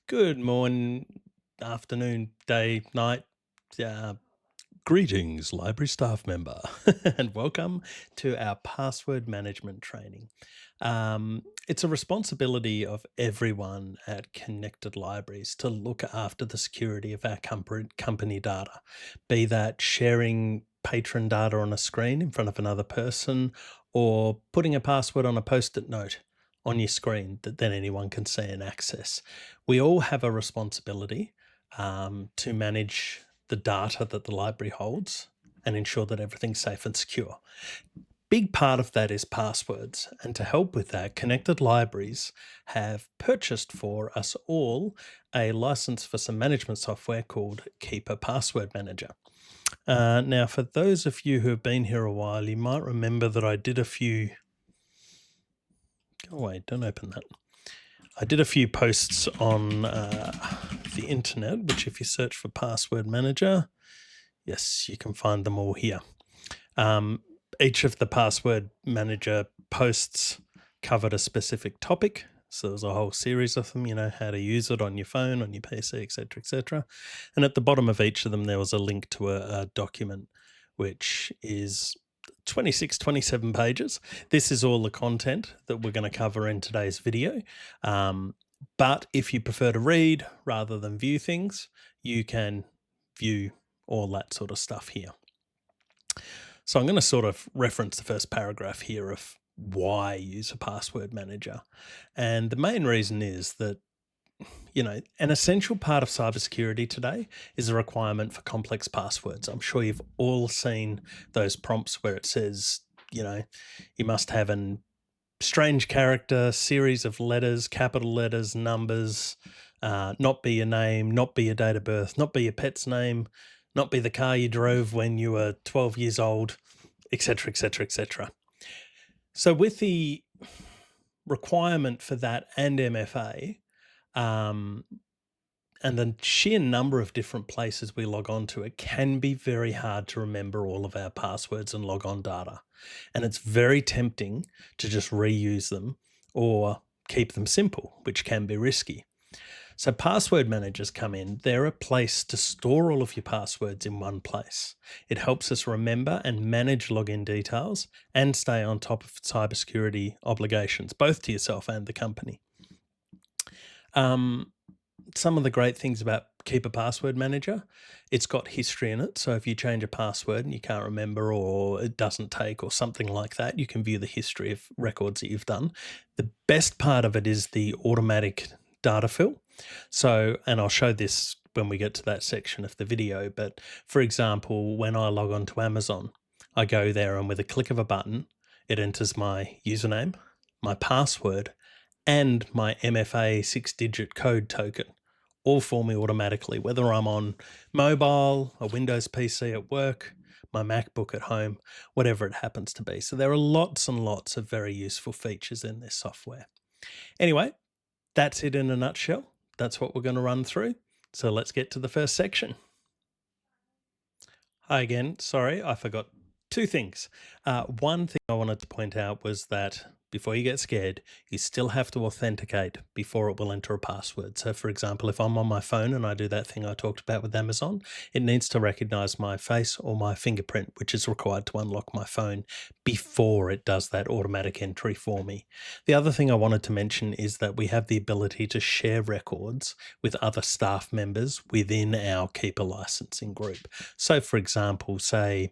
Good morning, afternoon, day, night. Uh, Greetings, library staff member, and welcome to our password management training. It's a responsibility of everyone at Connected Libraries to look after the security of our company data, be that sharing patron data on a screen in front of another person or putting a password on a post it note on your screen that then anyone can see and access. We all have a responsibility to manage the data that the library holds and ensure that everything's safe and secure. Big part of that is passwords. And to help with that, Connected Libraries have purchased for us all a license for some management software called Keeper Password Manager. Now, for those of you who have been here a while, you might remember that I did a few. Go away, don't open that. I did a few posts on the internet, which, if you search for Password Manager, yes, you can find them all here. Each of the Password Manager posts covered a specific topic. So there's a whole series of them, how to use it on your phone, on your PC, etc., etc. And at the bottom of each of them, there was a link to a document, which is 26, 27 pages. This is all the content that we're going to cover in today's video. But if you prefer to read rather than view things, you can view all that sort of stuff here. So I'm going to sort of reference the first paragraph here of why use a password manager. And the main reason is that, an essential part of cybersecurity today is a requirement for complex passwords. I'm sure you've all seen those prompts where it says, you must have an strange character, series of letters, capital letters, numbers, not be your name, not be your date of birth, not be your pet's name, not be the car you drove when you were 12 years old, etc., etc., etc. So with the requirement for that and MFA, and the sheer number of different places we log on to, it can be very hard to remember all of our passwords and log on data. And it's very tempting to just reuse them or keep them simple, which can be risky. So password managers come in, they're a place to store all of your passwords in one place. It helps us remember and manage login details and stay on top of cybersecurity obligations, both to yourself and the company. Some of the great things about Keep a Password Manager, it's got history in it. So if you change a password and you can't remember or it doesn't take or something like that, you can view the history of records that you've done. The best part of it is the automatic data fill. So, and I'll show this when we get to that section of the video, but for example, when I log on to Amazon, I go there and with a click of a button, it enters my username, my password, and my MFA 6-digit code token, all for me automatically, whether I'm on mobile, a Windows PC at work, my MacBook at home, whatever it happens to be. So there are lots and lots of very useful features in this software. Anyway, that's it in a nutshell. That's what we're going to run through. So let's get to the first section. Hi again. Sorry, I forgot two things. One thing I wanted to point out was that before you get scared, you still have to authenticate before it will enter a password. So, for example, if I'm on my phone and I do that thing I talked about with Amazon, it needs to recognize my face or my fingerprint, which is required to unlock my phone before it does that automatic entry for me. The other thing I wanted to mention is that we have the ability to share records with other staff members within our Keeper licensing group. So, for example, say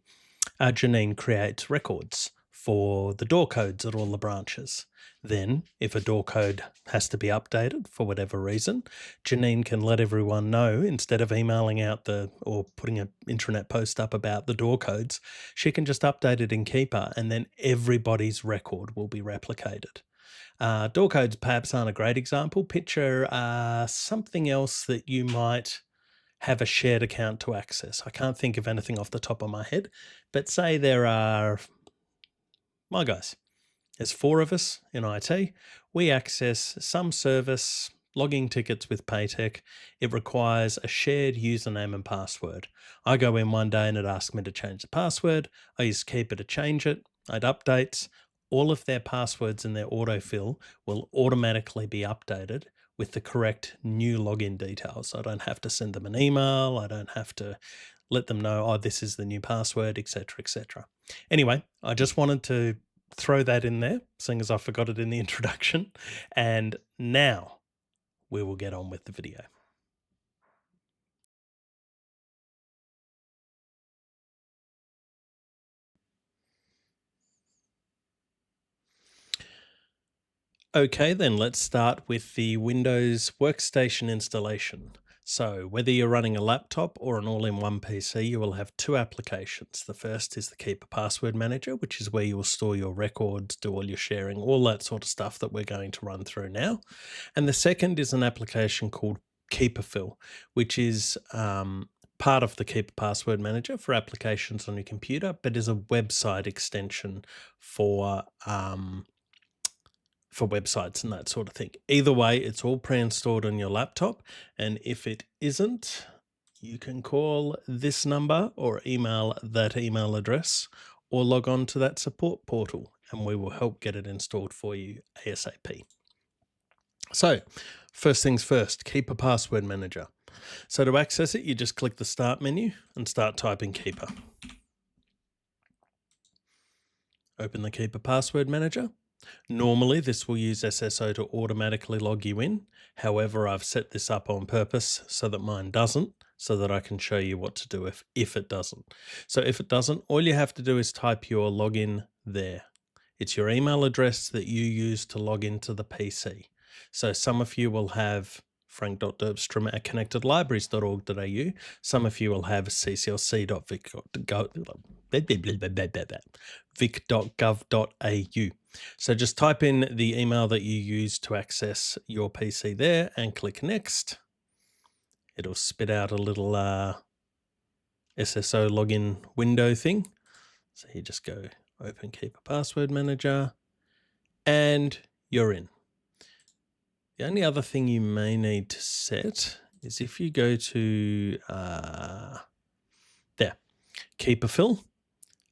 Janine creates records for the door codes at all the branches. Then, if a door code has to be updated for whatever reason, Janine can let everyone know instead of emailing out or putting an intranet post up about the door codes, she can just update it in Keeper and then everybody's record will be replicated. Door codes perhaps aren't a great example. Picture something else that you might have a shared account to access. I can't think of anything off the top of my head, but say there are my guys. There's 4 of us in IT. We access some service, logging tickets with Paytech. It requires a shared username and password. I go in one day and it asks me to change the password. I use Keeper to change it. It updates. All of their passwords and their autofill will automatically be updated with the correct new login details. I don't have to send them an email. I don't have to let them know, oh, this is the new password, etc., etc. Anyway, I just wanted to throw that in there, seeing as I forgot it in the introduction. And now we will get on with the video. Okay, then let's start with the Windows Workstation installation. So whether you're running a laptop or an all-in-one PC, you will have two applications. The first is the Keep a Password Manager, which is where you will store your records, do all your sharing, all that sort of stuff that we're going to run through now. And the second is an application called Keeperfill, which is part of the Keep a Password Manager for applications on your computer, but is a website extension for websites and that sort of thing. Either way, it's all pre-installed on your laptop, and if it isn't, you can call this number or email that email address or log on to that support portal, and we will help get it installed for you ASAP. So, first things first, Keep a Password Manager. So to access it, you just click the Start menu and start typing Keeper. Open the Keep a Password Manager. Normally, this will use SSO to automatically log you in. However, I've set this up on purpose so that mine doesn't, so that I can show you what to do if it doesn't. So if it doesn't, all you have to do is type your login there. It's your email address that you use to log into the PC. So some of you will have frank.derbstrom@connectedlibraries.org.au. Some of you will have cclc.vic.gov.au. So just type in the email that you use to access your PC there and click Next. It'll spit out a little SSO login window thing. So you just go Open Keep a Password Manager and you're in. The only other thing you may need to set is if you go to there, Keeperfill,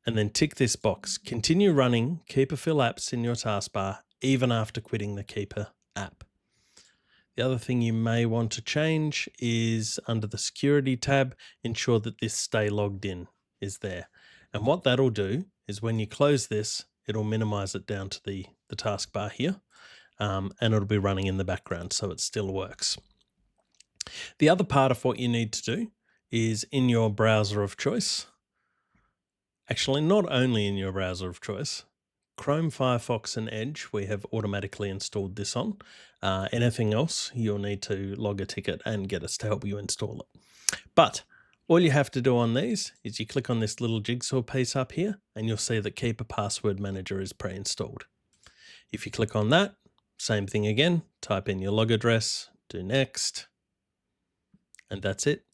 and then tick this box. Continue running Keeperfill apps in your taskbar even after quitting the Keeper app. The other thing you may want to change is under the Security tab, ensure that this Stay Logged In is there. And what that'll do is when you close this, it'll minimize it down to the taskbar here. And it'll be running in the background so it still works. The other part of what you need to do is in your browser of choice, actually not only in your browser of choice, Chrome, Firefox and Edge, we have automatically installed this on. Anything else, you'll need to log a ticket and get us to help you install it. But all you have to do on these is you click on this little jigsaw piece up here and you'll see that Keep a Password Manager is pre-installed. If you click on that, same thing again, type in your log address, do Next, and that's it.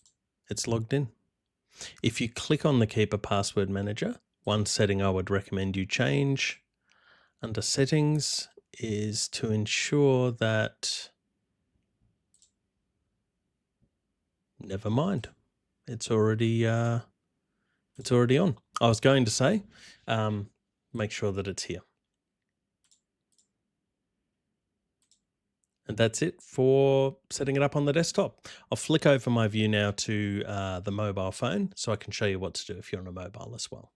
It's logged in. If you click on the Keep a Password Manager, one setting I would recommend you change under settings is to ensure that, never mind, it's already on. I was going to say, make sure that it's here. And that's it for setting it up on the desktop. I'll flick over my view now to the mobile phone so I can show you what to do if you're on a mobile as well.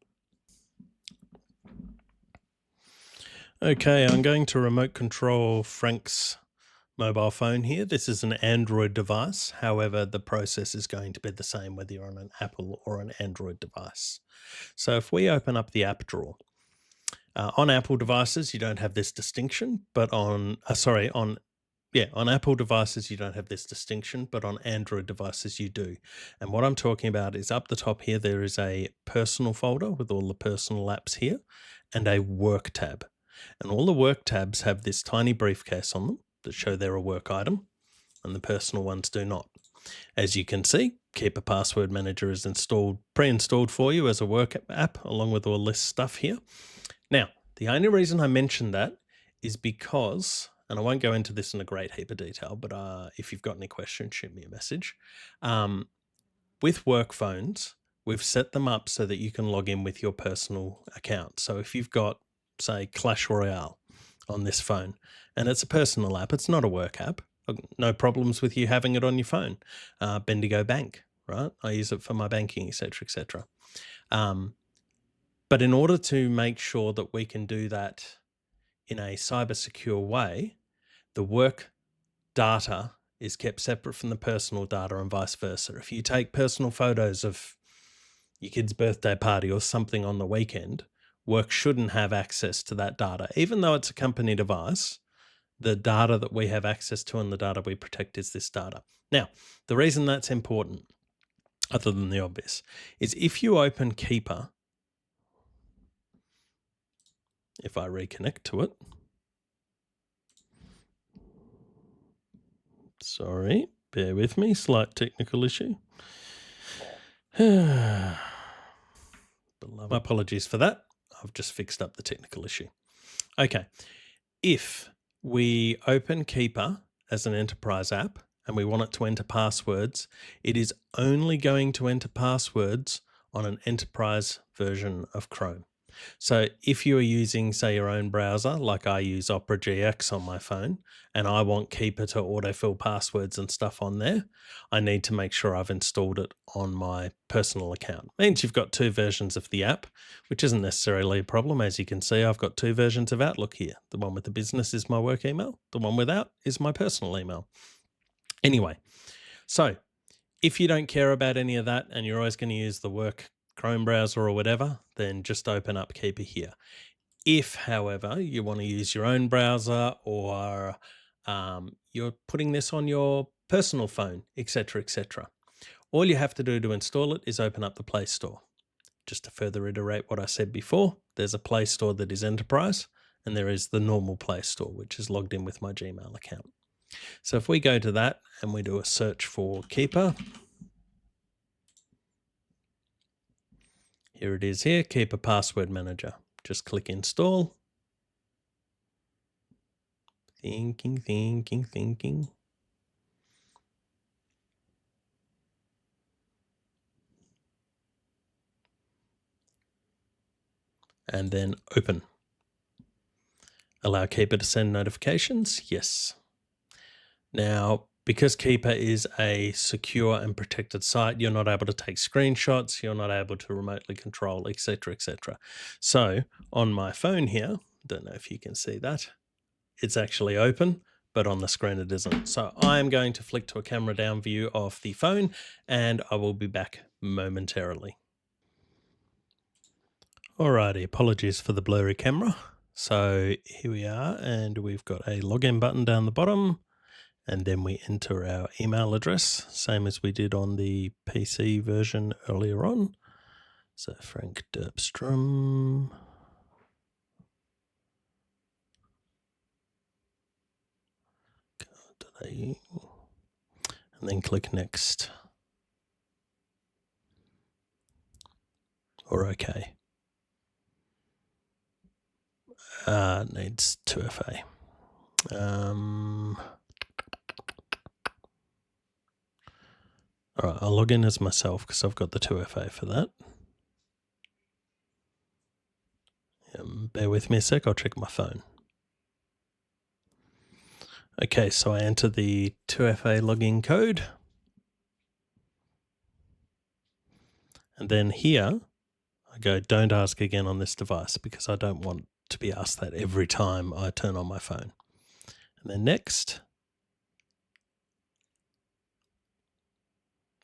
Okay, I'm going to remote control Frank's mobile phone here. This is an Android device. However, the process is going to be the same whether you're on an Apple or an Android device. So if we open up the app drawer, on Apple devices, you don't have this distinction, but on Apple devices, you don't have this distinction, but on Android devices, you do. And what I'm talking about is up the top here, there is a personal folder with all the personal apps here and a work tab. And all the work tabs have this tiny briefcase on them that show they're a work item, and the personal ones do not. As you can see, Keep a Password Manager is pre-installed for you as a work app, along with all this stuff here. Now, the only reason I mentioned that is because, and I won't go into this in a great heap of detail, but if you've got any questions, shoot me a message. With work phones, we've set them up so that you can log in with your personal account. So if you've got, say, Clash Royale on this phone, and it's a personal app, it's not a work app, No problems with you having it on your phone. Bendigo Bank, right? I use it for my banking, etc., etc. But in order to make sure that we can do that in a cyber secure way, the work data is kept separate from the personal data and vice versa. If you take personal photos of your kid's birthday party or something on the weekend, work shouldn't have access to that data. Even though it's a company device, the data that we have access to and the data we protect is this data. Now, the reason that's important, other than the obvious, is if you open Keeper, if I reconnect to it, sorry, bear with me, slight technical issue. My apologies for that. I've just fixed up the technical issue. Okay, if we open Keeper as an enterprise app and we want it to enter passwords, it is only going to enter passwords on an enterprise version of Chrome. So if you are using, say, your own browser, like I use Opera GX on my phone, and I want Keeper to autofill passwords and stuff on there, I need to make sure I've installed it on my personal account. Means you've got two versions of the app, which isn't necessarily a problem. As you can see, I've got two versions of Outlook here. The one with the business is my work email. The one without is my personal email. Anyway, so if you don't care about any of that and you're always going to use the work Chrome browser or whatever, then just open up Keeper here. If, however, you want to use your own browser or you're putting this on your personal phone, etc., all you have to do to install it is open up the Play Store. Just to further reiterate what I said before, there's a Play Store that is enterprise, and there is the normal Play Store, which is logged in with my Gmail account. So if we go to that and we do a search for Keeper, here it is here, Keeper Password Manager. Just click install. Thinking. And then open. Allow Keeper to send notifications? Yes. Now, because Keeper is a secure and protected site, you're not able to take screenshots, you're not able to remotely control, etc., etc. So on my phone here, don't know if you can see that, it's actually open, but on the screen it isn't. So I am going to flick to a camera down view of the phone and I will be back momentarily. Alrighty, apologies for the blurry camera. So here we are, and we've got a login button down the bottom, and then we enter our email address, same as we did on the PC version earlier on. So Frank Derpstrom. And then click next. Or OK. Needs 2FA. All right, I'll log in as myself because I've got the 2FA for that. Bear with me a sec, I'll check my phone. Okay, so I enter the 2FA login code. And then here, I go, don't ask again on this device because I don't want to be asked that every time I turn on my phone. And then next.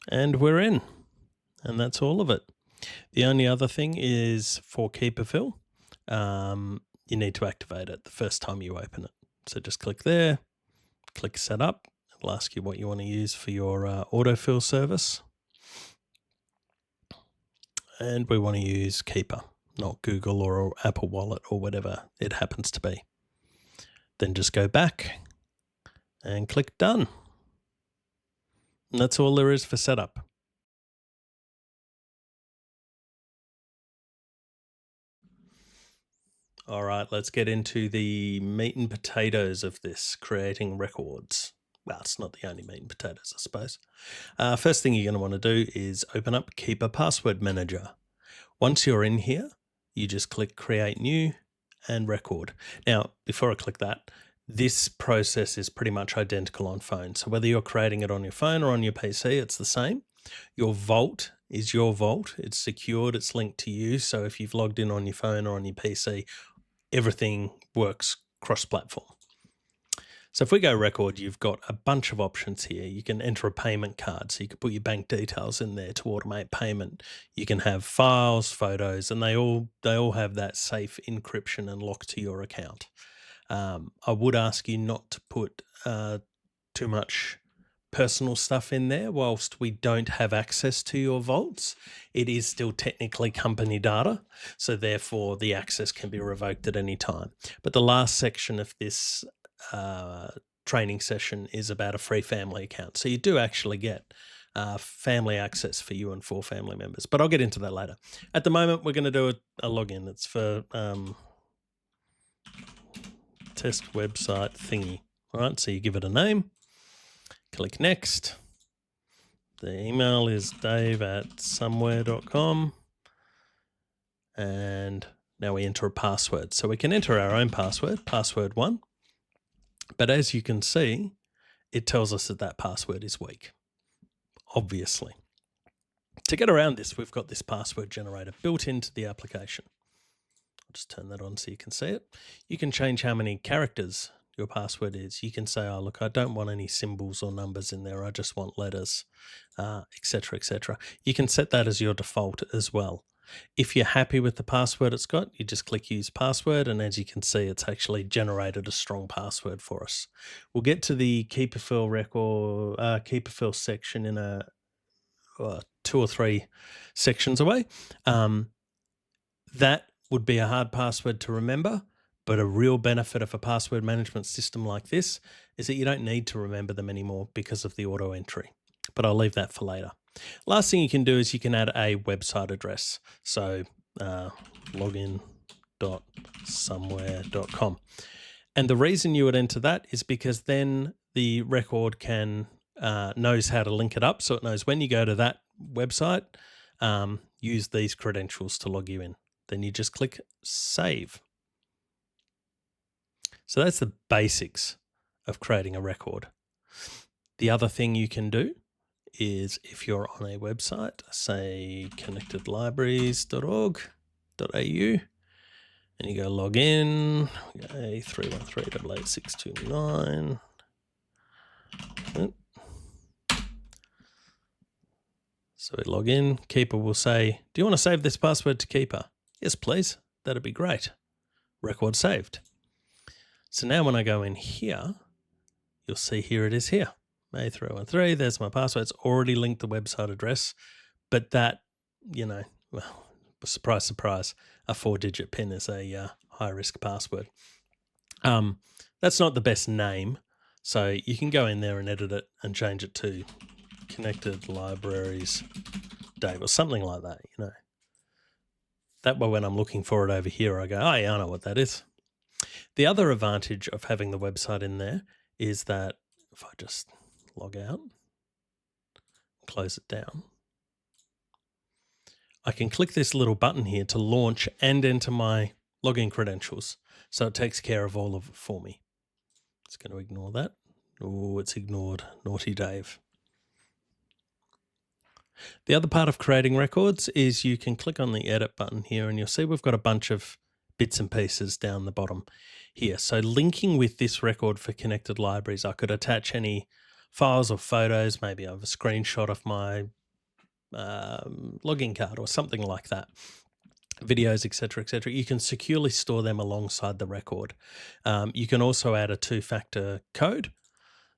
And we're in. And that's all of it. The only other thing is for Keeper Fill, you need to activate it the first time you open it. So just click there, click Set Up. It'll ask you what you want to use for your autofill service. And we want to use Keeper, not Google or Apple Wallet or whatever it happens to be. Then just go back and click Done. And that's all there is for setup. All right, let's get into the meat and potatoes of this, creating records. Well, it's not the only meat and potatoes, I suppose. First thing you're going to want to do is open up Keeper Password Manager. Once you're in here, you just click Create New and Record. Now, before I click that, This process is pretty much identical on phone. So whether you're creating it on your phone or on your PC, it's the same. Your vault is your vault. It's secured, it's linked to you. So if you've logged in on your phone or on your PC, everything works cross-platform. So if we go record, you've got a bunch of options here. You can enter a payment card, so you can put your bank details in there to automate payment. You can have files, photos, and they all have that safe encryption and lock to your account. I would ask you not to put too much personal stuff in there. Whilst we don't have access to your vaults, it is still technically company data, so therefore the access can be revoked at any time. But the last section of this training session is about a free family account, so you do actually get family access for you and 4 family members, but I'll get into that later. At the moment, we're going to do a login. It's for test website thingy. All right, so you give it a name, click next. The email is dave@somewhere.com, and now we enter a password. So we can enter our own password, password 1, but as you can see, it tells us that password is weak, obviously. To get around this, we've got this password generator built into the application. I'll just turn that on so you can see it. You can change how many characters your password is. You can say, oh, look, I don't want any symbols or numbers in there. I just want letters, etc., etc. You can set that as your default as well. If you're happy with the password it's got, you just click use password, and as you can see, it's actually generated a strong password for us. We'll get to the keep a fill record, keep a fill section in 2 or 3 sections away. That would be a hard password to remember, but a real benefit of a password management system like this is that you don't need to remember them anymore because of the auto entry. But I'll leave that for later. Last thing you can do is you can add a website address. So login.somewhere.com. And the reason you would enter that is because then the record knows how to link it up. So it knows when you go to that website, use these credentials to log you in. Then you just click save. So that's the basics of creating a record. The other thing you can do is if you're on a website, say connectedlibraries.org.au, and you go log in, A313886229. So we log in, Keeper will say, do you want to save this password to Keeper? Yes, please. That'd be great. Record saved. So now when I go in here, you'll see here it is here. A313, there's my password. It's already linked the website address, but that, well, surprise, surprise, a 4-digit PIN is a high-risk password. That's not the best name, so you can go in there and edit it and change it to Connected Libraries Dave or something like that, That way when I'm looking for it over here, I go, oh yeah, I know what that is. The other advantage of having the website in there is that if I just log out, close it down, I can click this little button here to launch and enter my login credentials. So it takes care of all of it for me. It's going to ignore that. Oh, it's ignored. Naughty Dave. The other part of creating records is you can click on the edit button here and you'll see we've got a bunch of bits and pieces down the bottom here. So linking with this record for Connected Libraries, I could attach any files or photos. Maybe I have a screenshot of my login card or something like that. Videos, etc., etc. You can securely store them alongside the record. You can also add a 2-factor code.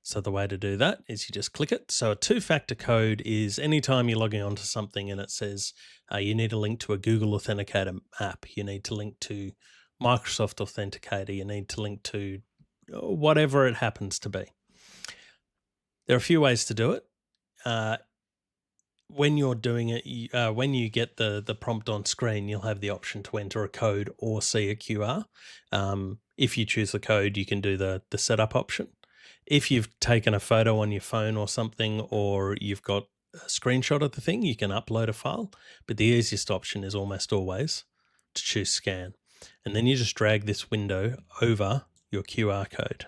So the way to do that is you just click it. So a 2-factor code is anytime you're logging onto something and it says you need a link to a Google Authenticator app, you need to link to Microsoft Authenticator, you need to link to whatever it happens to be. There are a few ways to do it. When you're doing it, when you get the prompt on screen, you'll have the option to enter a code or see a QR. If you choose the code, you can do the setup option. If you've taken a photo on your phone or something, or you've got a screenshot of the thing, you can upload a file. But the easiest option is almost always to choose scan. And then you just drag this window over your QR code.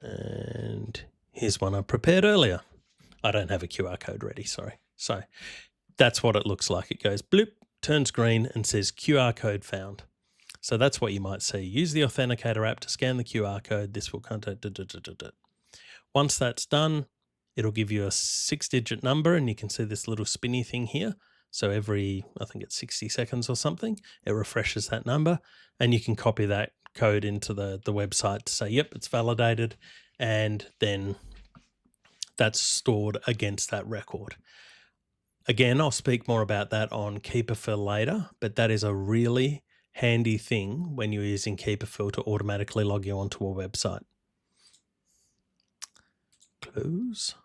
And here's one I prepared earlier. I don't have a QR code ready, sorry. So that's what it looks like. It goes bloop, turns green and says QR code found. So that's what you might see. Use the Authenticator app to scan the QR code. This will contact. Once that's done, it'll give you a 6-digit number, and you can see this little spinny thing here. So every, I think it's 60 seconds or something, it refreshes that number, and you can copy that code into the website to say, yep, it's validated, and then that's stored against that record. Again, I'll speak more about that on Keeperfill later, but that is a really handy thing when you're using Keeperfill to automatically log you onto a website. Close.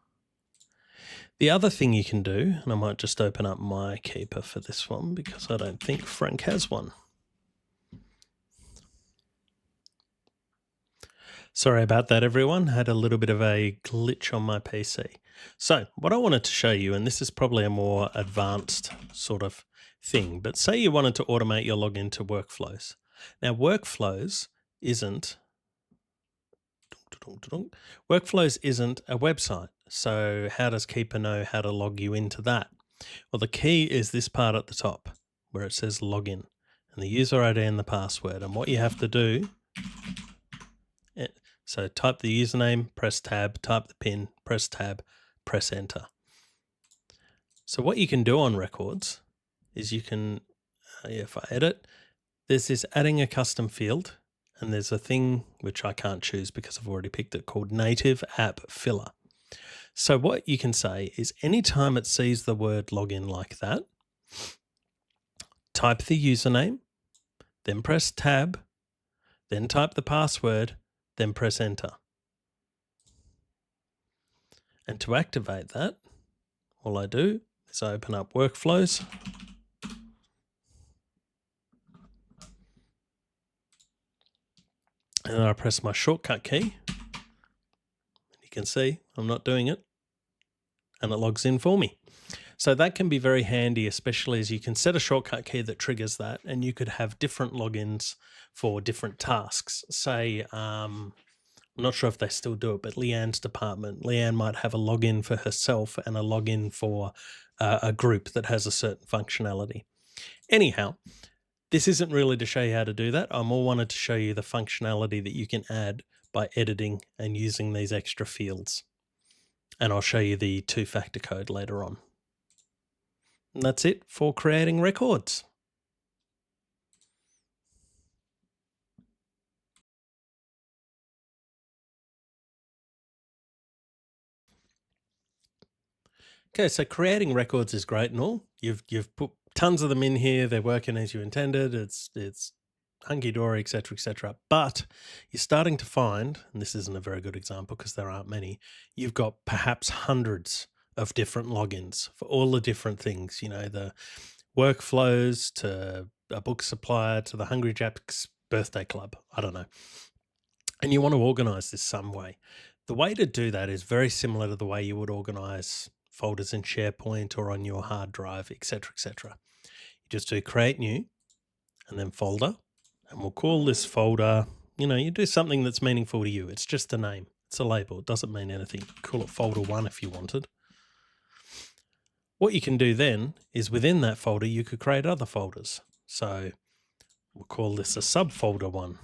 The other thing you can do, and I might just open up my Keeper for this one because I don't think Frank has one. Sorry about that, everyone. Had a little bit of a glitch on my PC. So what I wanted to show you, and this is probably a more advanced sort of thing, but say you wanted to automate your login to Workflows. Now, Workflows isn't a website. So how does Keeper know how to log you into that? Well, the key is this part at the top where it says login and the user ID and the password. And what you have to do, so type the username, press tab, type the PIN, press tab, press enter. So what you can do on records is you can, if I edit, there's this adding a custom field, and there's a thing which I can't choose because I've already picked it called Native App Filler. So what you can say is anytime it sees the word login like that, type the username, then press tab, then type the password, then press enter. And to activate that, all I do is I open up Workflows. And then I press my shortcut key. You can see I'm not doing it. And it logs in for me. So that can be very handy, especially as you can set a shortcut key that triggers that, and you could have different logins for different tasks. Say, I'm not sure if they still do it, but Leanne's department, Leanne might have a login for herself and a login for a group that has a certain functionality. Anyhow, this isn't really to show you how to do that. I more wanted to show you the functionality that you can add by editing and using these extra fields. And I'll show you the two-factor code later on. And that's it for creating records. Okay, so creating records is great and all. You've put tons of them in here. They're working as you intended. It's hunky-dory, etc. But you're starting to find, and this isn't a very good example because there aren't many, you've got perhaps hundreds of different logins for all the different things, you know, the workflows to a book supplier to the Hungry Jack's birthday club. I don't know. And you want to organize this some way. The way to do that is very similar to the way you would organize folders in SharePoint or on your hard drive, etc. You just do create new and then folder. And we'll call this folder, you know, you do something that's meaningful to you. It's just a name. It's a label. It doesn't mean anything. Call it folder 1 if you wanted. What you can do then is within that folder, you could create other folders. So we'll call this a subfolder 1.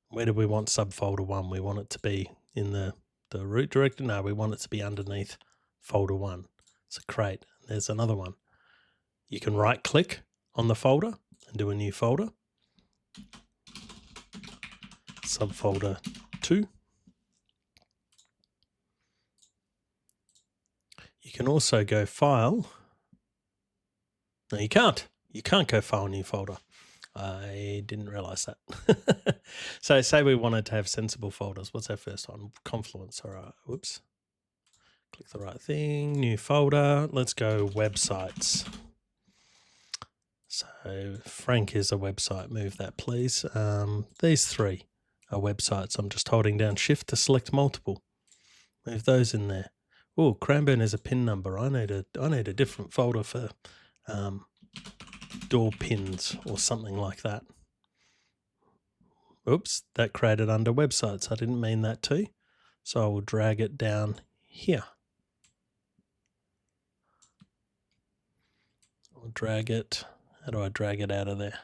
Where do we want subfolder 1? We want it to be in the root directory. No, we want it to be underneath folder 1. So create. There's another one. You can right click on the folder and do a new folder. Subfolder 2. You can also go file. No, you can't. You can't go file new folder. I didn't realize that. So say we wanted to have sensible folders. What's our first one? Confluence. All right. Whoops. Click the right thing. New folder. Let's go websites. So Frank is a website. Move that, please. These 3 are websites. I'm just holding down Shift to select multiple. Move those in there. Oh, Cranbourne is a pin number. I need a different folder for door pins or something like that. Oops, that created under websites. I didn't mean that to. So I will drag it down here. I'll drag it. How do I drag it out of there?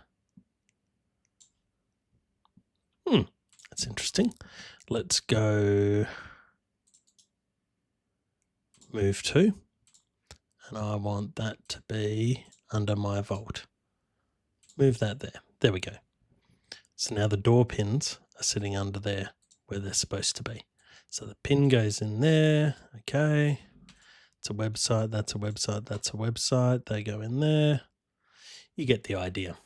That's interesting. Let's go move to, and I want that to be under my vault. Move that there. There we go. So now the door pins are sitting under there where they're supposed to be. So the pin goes in there. Okay. It's a website. That's a website. That's a website. They go in there. You get the idea.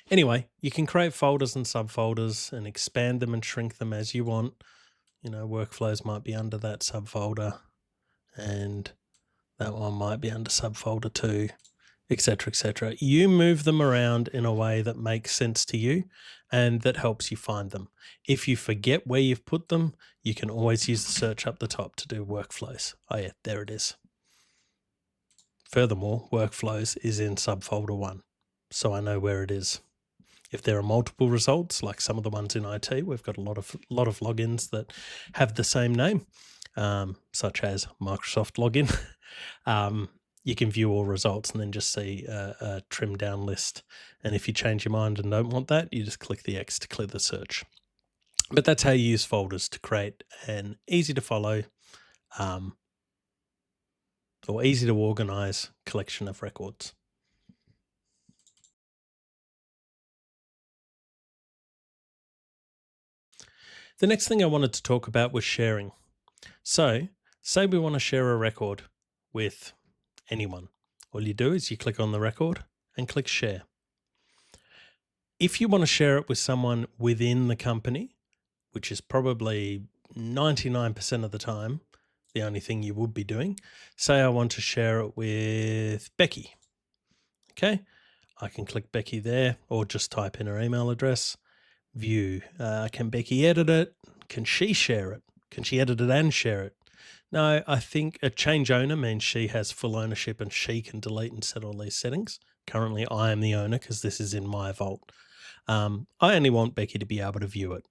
Anyway, you can create folders and subfolders and expand them and shrink them as you want. You know, workflows might be under that subfolder, and that one might be under subfolder 2, etc., etc. You move them around in a way that makes sense to you and that helps you find them. If you forget where you've put them, you can always use the search up the top to do workflows. Oh yeah, there it is. Furthermore, workflows is in subfolder 1, so I know where it is. If there are multiple results, like some of the ones in IT, we've got a lot of logins that have the same name, such as Microsoft login. You can view all results and then just see a trimmed down list. And if you change your mind and don't want that, you just click the X to clear the search. But that's how you use folders to create an easy to follow or easy to organize collection of records. The next thing I wanted to talk about was sharing. So say we want to share a record with anyone. All you do is you click on the record and click share. If you want to share it with someone within the company, which is probably 99% of the time the only thing you would be doing, say I want to share it with Becky. Okay, I can click Becky there or just type in her email address. View. Can Becky edit it? Can she share it? Can she edit it and share it? No, I think a change owner means she has full ownership and she can delete and set all these settings. Currently, I am the owner because this is in my vault. I only want Becky to be able to view it.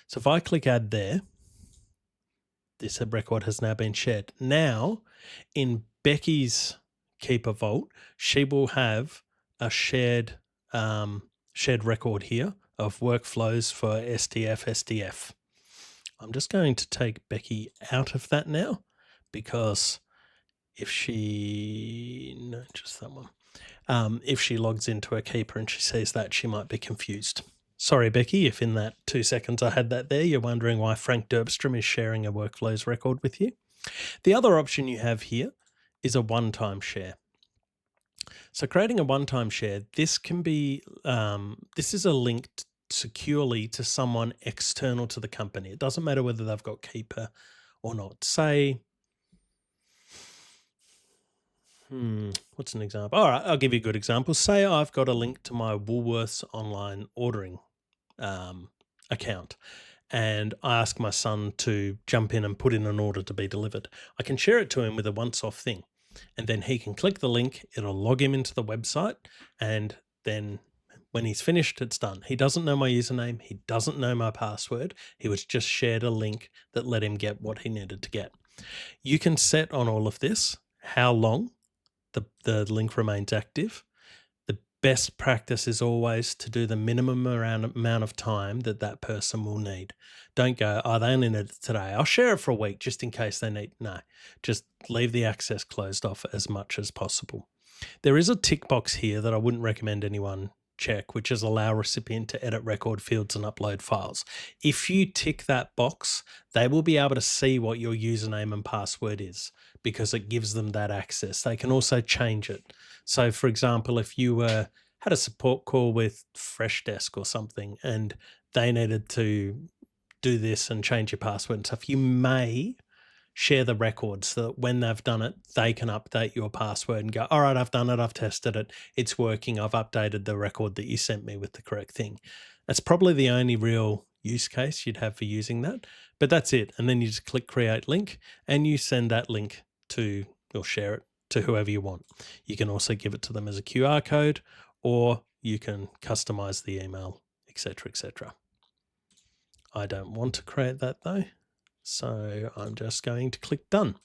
So if I click add there, this record has now been shared. Now, in Becky's Keeper vault, she will have a shared record here of workflows for SDF. I'm just going to take Becky out of that now because if she, no, just that one. If she logs into a Keeper and she sees that, she might be confused. Sorry, Becky, if in that 2 seconds I had that there, you're wondering why Frank Derbstrom is sharing a workflows record with you. The other option you have here is a one-time share. So creating a one-time share, this can be, this is a link securely to someone external to the company. It doesn't matter whether they've got Keeper or not. Say, what's an example? All right, I'll give you a good example. Say I've got a link to my Woolworths online ordering account, and I ask my son to jump in and put in an order to be delivered. I can share it to him with a once-off thing, and then he can click the link, it'll log him into the website, and then when he's finished, it's done. He doesn't know my username, he doesn't know my password, he was just shared a link that let him get what he needed to get. You can set on all of this how long the link remains active. The best practice is always to do the minimum amount of time that person will need. Don't go, oh, they only need it today. I'll share it for a week just in case they need. No, just leave the access closed off as much as possible. There is a tick box here that I wouldn't recommend anyone check, which is allow recipient to edit record fields and upload files. If you tick that box, they will be able to see what your username and password is because it gives them that access. They can also change it. So for example, if you had a support call with Freshdesk or something and they needed to do this and change your password and stuff, you may share the record so that when they've done it, they can update your password and go, all right, I've done it, I've tested it, it's working, I've updated the record that you sent me with the correct thing. That's probably the only real use case you'd have for using that, but that's it. And then you just click create link and you send that link to, or share it to whoever you want. You can also give it to them as a QR code, or you can customize the email, etc., etc. I don't want to create that though. So I'm just going to click done.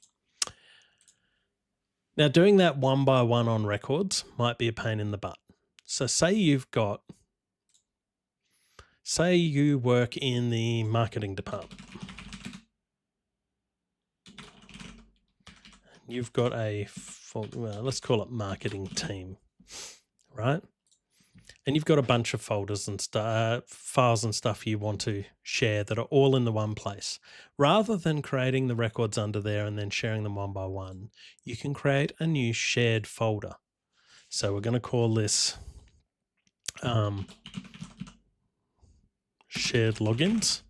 Now doing that one by one on records might be a pain in the butt. So say you work in the marketing department. You've got let's call it marketing team, right? And you've got a bunch of folders and files and stuff you want to share that are all in the one place. Rather than creating the records under there and then sharing them one by one, you can create a new shared folder. So we're going to call this shared logins.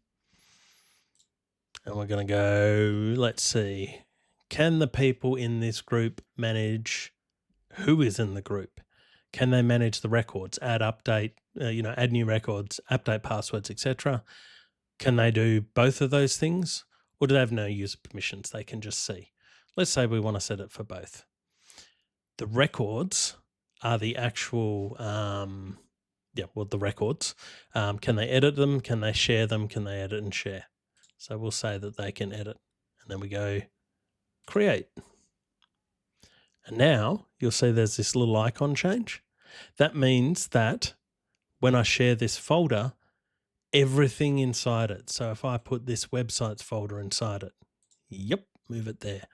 And we're going to go, let's see, can the people in this group manage who is in the group? Can they manage the records, add new records, update passwords, etc.? Can they do both of those things? Or do they have no user permissions? They can just see. Let's say we want to set it for both. The records are the actual, the records. Can they edit them? Can they share them? Can they edit and share? So we'll say that they can edit. And then we go create. And now you'll see there's this little icon change. That means that when I share this folder, everything inside it. So if I put this websites folder inside it, move it there.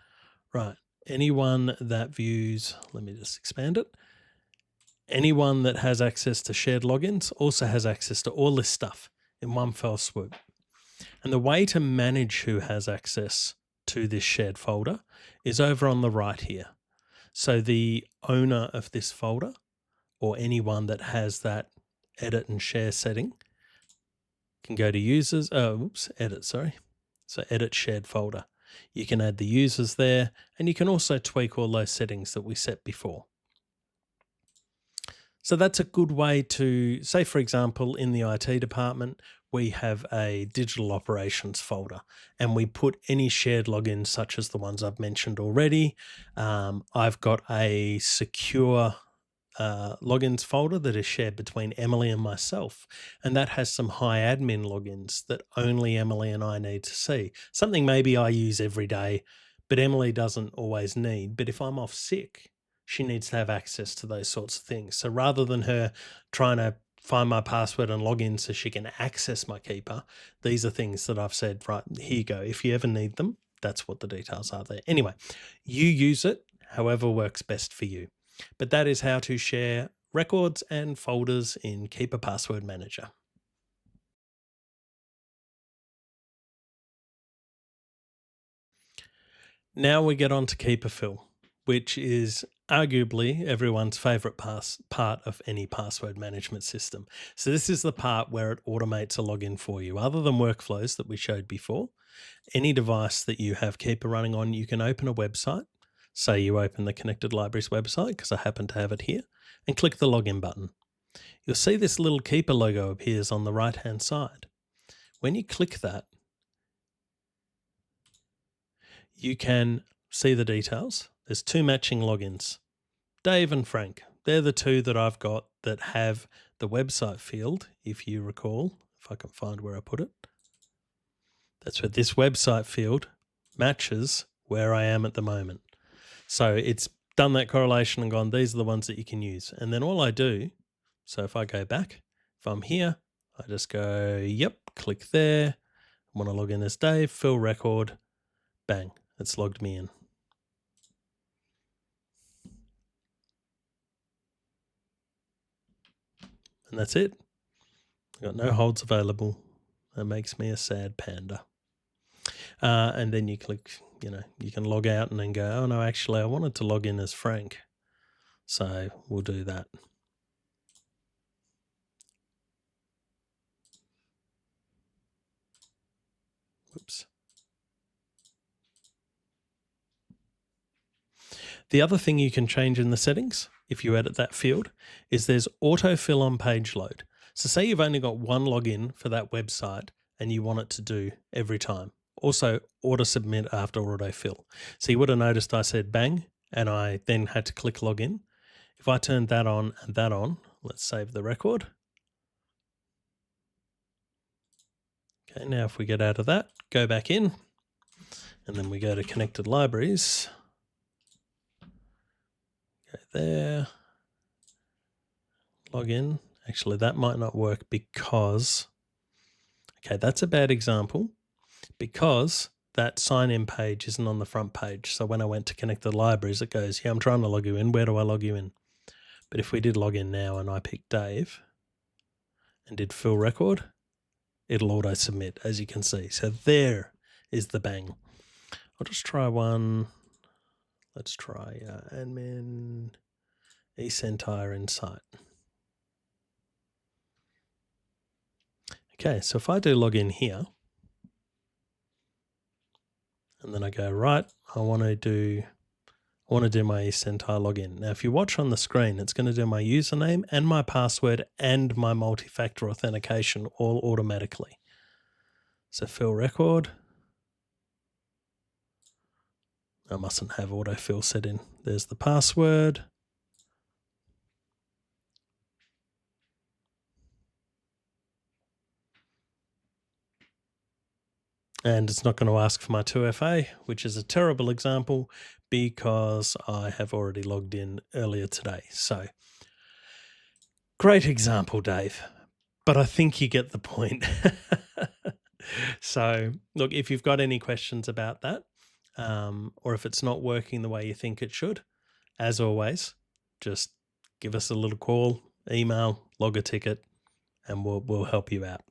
Right. Anyone that views, let me just expand it. Anyone that has access to shared logins also has access to all this stuff in one fell swoop. And the way to manage who has access to this shared folder is over on the right here. So the owner of this folder, or anyone that has that edit and share setting, can go to users, edit, sorry. So edit shared folder. You can add the users there, and you can also tweak all those settings that we set before. So that's a good way to, say for example, in the IT department, we have a digital operations folder and we put any shared logins such as the ones I've mentioned already. I've got a secure logins folder that is shared between Emily and myself, and that has some high admin logins that only Emily and I need to see. Something maybe I use every day, but Emily doesn't always need. But if I'm off sick, she needs to have access to those sorts of things. So rather than her trying to find my password and log in so she can access my Keeper, these are things that I've said, right, here you go. If you ever need them, that's what the details are there. Anyway, you use it however works best for you. But that is how to share records and folders in Keeper Password Manager. Now we get on to Keeper Fill, which is arguably everyone's favorite part of any password management system. So this is the part where it automates a login for you. Other than workflows that we showed before, any device that you have Keeper running on, you can open a website. Say you open the Connected Libraries website, because I happen to have it here, and click the login button. You'll see this little Keeper logo appears on the right-hand side. When you click that, you can see the details. There's two matching logins, Dave and Frank. They're the two that I've got that have the website field, if you recall, if I can find where I put it. That's where this website field matches where I am at the moment. So it's done that correlation and gone, these are the ones that you can use. And then all I do, so if I go back, if I'm here, I just go, click there. I want to log in as Dave, fill record, bang, it's logged me in. And that's it. I've got no holds available. That makes me a sad panda. And then you click, you can log out and then go, oh no, actually I wanted to log in as Frank. So we'll do that. Whoops. The other thing you can change in the settings, if you edit that field, is there's autofill on page load. So say you've only got one login for that website and you want it to do every time. Also auto submit after autofill. So you would have noticed I said bang, and I then had to click login. If I turn that on and that on, let's save the record. Okay, now if we get out of that, go back in, and then we go to connected libraries. Go there, log in. Actually, that might not work because, okay, that's a bad example because that sign-in page isn't on the front page. So when I went to connected libraries, it goes, yeah, I'm trying to log you in. Where do I log you in? But if we did log in now and I picked Dave and did fill record, it'll auto submit, as you can see. So there is the bang. I'll just try one. Let's try admin eCentire Insight. Okay, so if I do log in here, and then I go, right, I want to do my eCentire login. Now, if you watch on the screen, it's going to do my username and my password and my multi-factor authentication all automatically. So fill record. I mustn't have autofill set in. There's the password. And it's not going to ask for my 2FA, which is a terrible example because I have already logged in earlier today. So great example, Dave, but I think you get the point. So look, if you've got any questions about that, or if it's not working the way you think it should, as always, just give us a little call, email, log a ticket, and we'll help you out.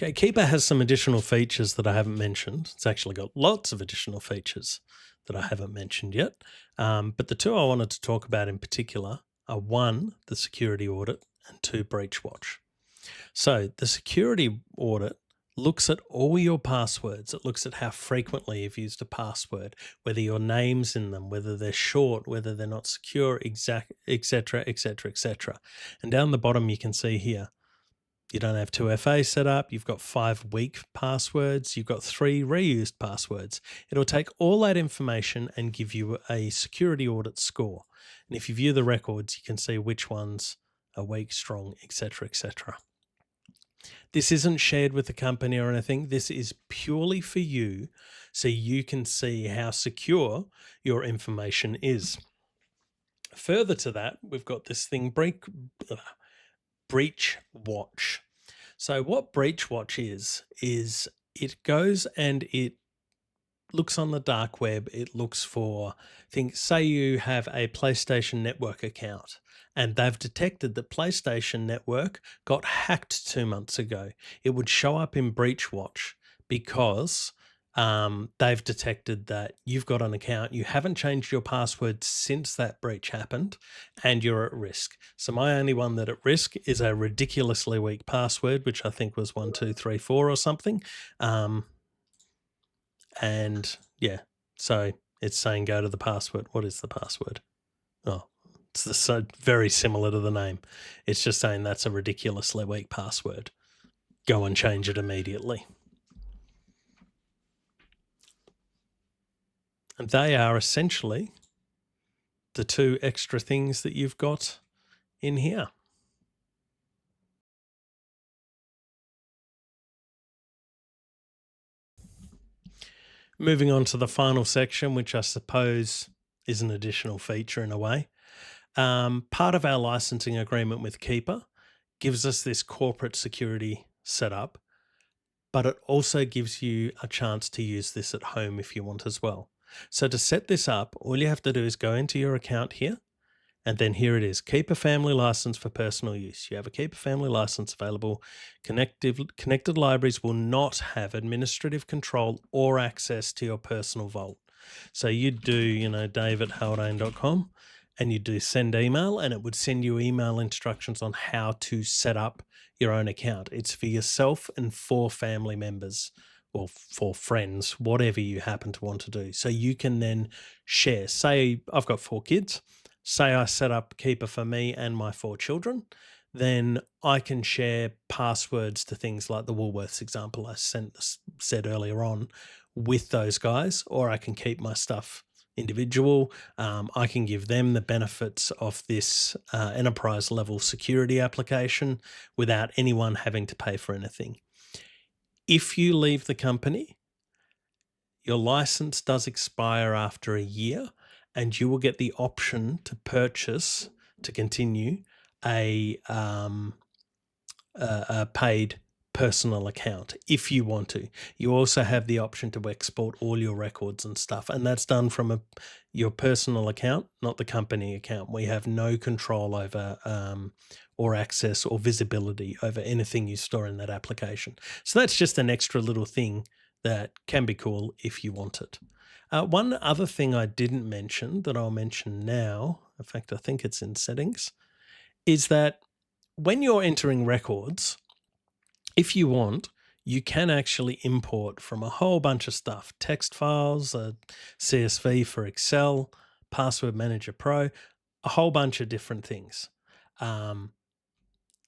Okay, Keeper has some additional features that I haven't mentioned. It's actually got lots of additional features that I haven't mentioned yet. But the two I wanted to talk about in particular are one, the security audit, and two, breach watch. So the security audit looks at all your passwords. It looks at how frequently you've used a password, whether your name's in them, whether they're short, whether they're not secure, etc., etc., etc. And down the bottom, you can see here, you don't have 2FA set up, you've got 5 weak passwords, you've got 3 reused passwords. It'll take all that information and give you a security audit score. And if you view the records, you can see which ones are weak, strong, etc., etc. This isn't shared with the company or anything. This is purely for you so you can see how secure your information is. Further to that, we've got this thing, Breach Watch. So what Breach Watch is it goes and it looks on the dark web. It looks for things. Say you have a PlayStation Network account and they've detected that PlayStation Network got hacked 2 months ago. It would show up in Breach Watch because they've detected that you've got an account, you haven't changed your password since that breach happened, and you're at risk. So my only one that at risk is a ridiculously weak password, which I think was 1234 or something. And yeah, so it's saying go to the password. What is the password? Oh, it's so very similar to the name. It's just saying that's a ridiculously weak password. Go and change it immediately. And they are essentially the 2 extra things that you've got in here. Moving on to the final section, which I suppose is an additional feature in a way. Part of our licensing agreement with Keeper gives us this corporate security setup, but it also gives you a chance to use this at home if you want as well. So to set this up, all you have to do is go into your account here, and then here it is, Keeper Family License for personal use. You have a Keeper Family License available. Connected libraries will not have administrative control or access to your personal vault. So you'd do, dave@haldane.com, and you do send email, and it would send you email instructions on how to set up your own account. It's for yourself and 4 family members or 4 friends, whatever you happen to want to do. So you can then share. Say I've got 4 kids. Say I set up Keeper for me and my 4 children, then I can share passwords to things like the Woolworths example I said earlier on with those guys, or I can keep my stuff individual, I can give them the benefits of this enterprise level security application without anyone having to pay for anything. If you leave the company, your license does expire after a year, and you will get the option to purchase to continue a a paid personal account if you want to. You also have the option to export all your records and stuff, and that's done from your personal account, not the company account. We have no control over or access or visibility over anything you store in that application. So that's just an extra little thing that can be cool if you want it. One other thing I didn't mention that I'll mention now, in fact, I think it's in settings, is that when you're entering records, if you want, you can actually import from a whole bunch of stuff, text files, CSV for Excel, Password Manager Pro, a whole bunch of different things.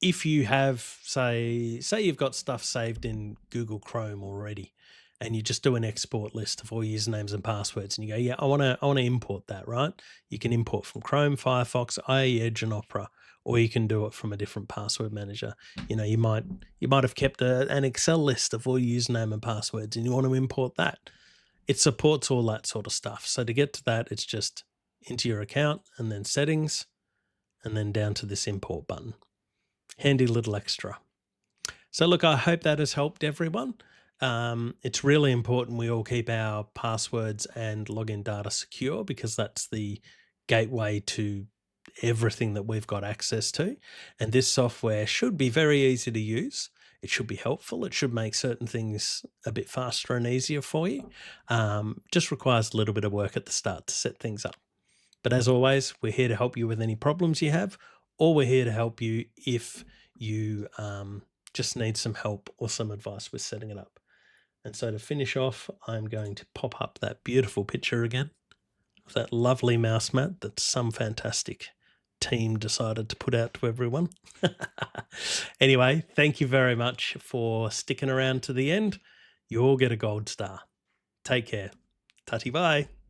If you have, say you've got stuff saved in Google Chrome already, and you just do an export list of all usernames and passwords, and you go, yeah, I want to import that, right? You can import from Chrome, Firefox, IE Edge, and Opera, or you can do it from a different password manager. You know, you might have kept an Excel list of all username and passwords, and you want to import that. It supports all that sort of stuff. So to get to that, it's just into your account and then settings, and then down to this import button. Handy little extra. So look, I hope that has helped everyone. It's really important we all keep our passwords and login data secure, because that's the gateway to everything that we've got access to. And this software should be very easy to use. It should be helpful. It should make certain things a bit faster and easier for you. Just requires a little bit of work at the start to set things up. But as always, we're here to help you with any problems you have, or we're here to help you if you just need some help or some advice with setting it up. And so to finish off, I'm going to pop up that beautiful picture again of that lovely mouse mat that some fantastic team decided to put out to everyone. Anyway, thank you very much for sticking around to the end. You all get a gold star. Take care. Tutty bye.